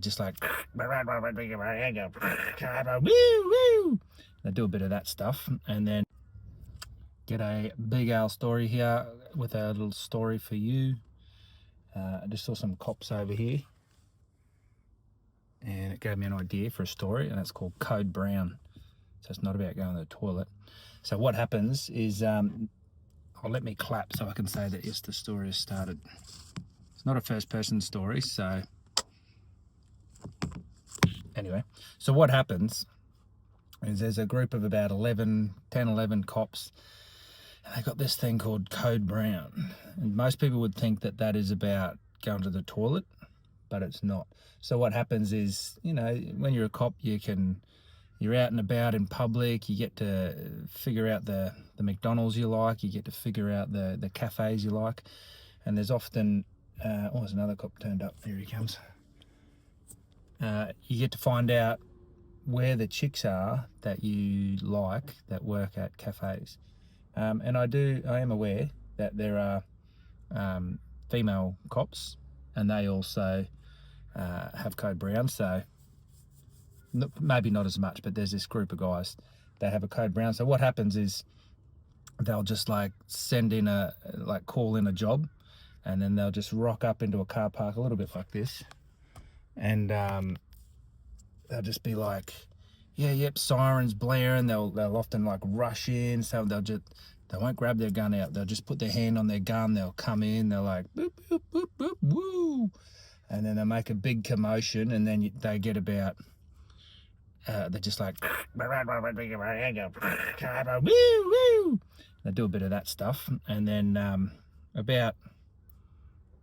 just like they do a bit of that stuff, and then get a big Al story here with a little story for you. I just saw some cops over here, and it gave me an idea for a story, and it's called Code Brown. So it's not about going to the toilet. So what happens is, let me clap so I can say that yes, the story has started. It's not a first-person story, so anyway. So what happens is there's a group of about 10, 11 cops, and they got this thing called Code Brown. And most people would think that that is about going to the toilet, but it's not. So what happens is, you know, when you're a cop, you're out and about in public, you get to figure out the McDonald's you like, you get to figure out the cafes you like, and there's often, there's another cop turned up, here he comes. You get to find out where the chicks are that you like that work at cafes. And I am aware that there are female cops, and they also have Code Brown, so maybe not as much, but there's this group of guys that have a Code Brown. So what happens is they'll just like call in a job, and then they'll just rock up into a car park a little bit like this, and they'll just be like, yep, sirens blaring. They'll often like rush in, so they won't grab their gun out. They'll just put their hand on their gun. They'll come in. They're like boop boop boop boop woo, and then they make a big commotion, and then they get about. They're just like they do a bit of that stuff, and then about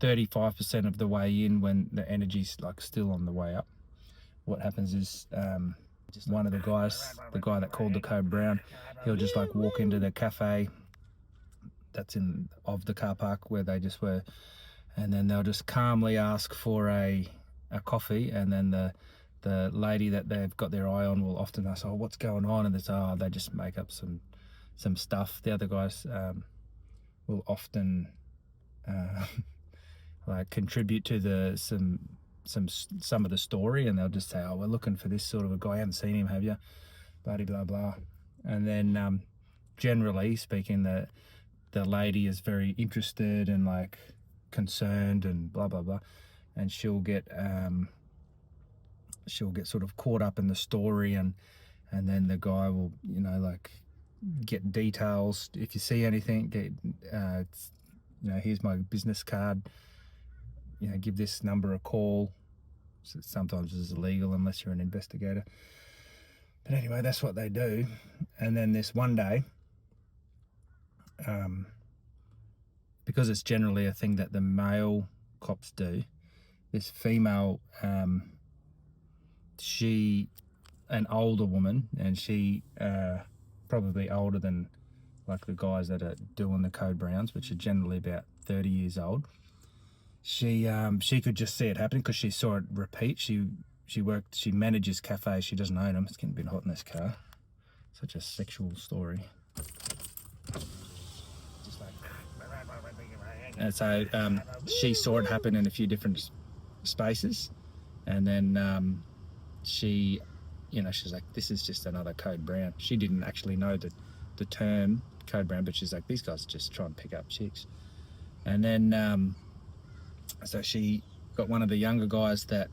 35% of the way in, when the energy's like still on the way up, what happens is one of the guys, the guy that called the Code Brown, he'll just like walk into the cafe that's of the car park where they just were, and then they'll just calmly ask for a coffee, and then the lady that they've got their eye on will often ask, oh, what's going on? And they just make up some stuff. The other guys will often like contribute to some of the story, and they'll just say, oh, we're looking for this sort of a guy, I haven't seen him, have you? Blah blah blah. And then generally speaking, the lady is very interested and like concerned and blah blah blah, and she'll get sort of caught up in the story, and then the guy will, you know, like get details. If you see anything, here's my business card, you know, give this number a call. So sometimes it's illegal unless you're an investigator, but anyway, that's what they do. And then this one day, because it's generally a thing that the male cops do, this female, she, an older woman, and she probably older than like the guys that are doing the Code Browns, which are generally about 30 years old. She could just see it happening because she saw it repeat. She manages cafes, she doesn't own them. It's getting a bit hot in this car. Such a sexual story. And so she saw it happen in a few different spaces, and then she's like, this is just another Code Brown. She didn't actually know the term Code Brown, but she's like, these guys just try and pick up chicks. And then so she got one of the younger guys that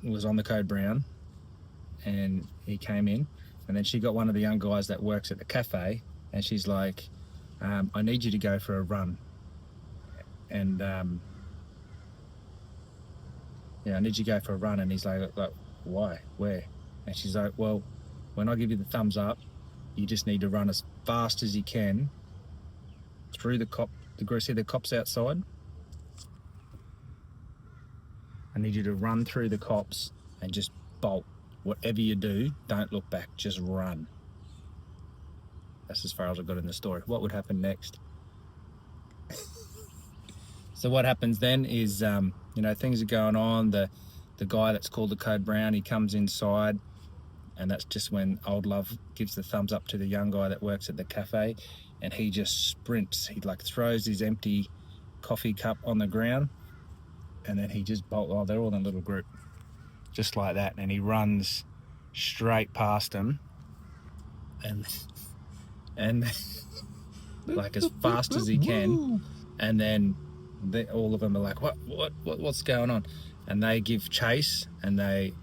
was on the Code Brown, and he came in, and then she got one of the young guys that works at the cafe, and she's like, I need you to go for a run, and I need you to go for a run. And he's like, why, where? And she's like, well, when I give you the thumbs up, you just need to run as fast as you can through the see the cops outside? I need you to run through the cops and just bolt. Whatever you do, don't look back, just run. That's as far as I got in the story. What would happen next? So what happens then is, things are going on. The guy that's called the Code Brown, he comes inside, and that's just when old love gives the thumbs up to the young guy that works at the cafe, and he just sprints. He like throws his empty coffee cup on the ground, and then he just oh, they're all in a little group, just like that, and he runs straight past them, and like as fast as he can, and then all of them are like, what's going on? And they give chase, and they,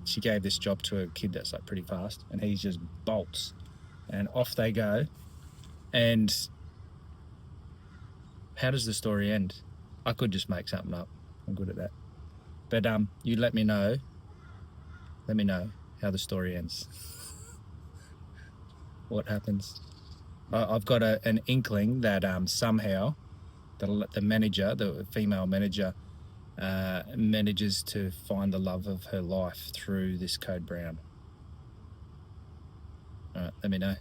she gave this job to a kid that's like pretty fast, and he just bolts, and off they go. And how does the story end? I could just make something up. I'm good at that. But you let me know how the story ends. What happens? I've got an inkling that somehow the manager, the female manager, manages to find the love of her life through this Code Brown. All right, let me know.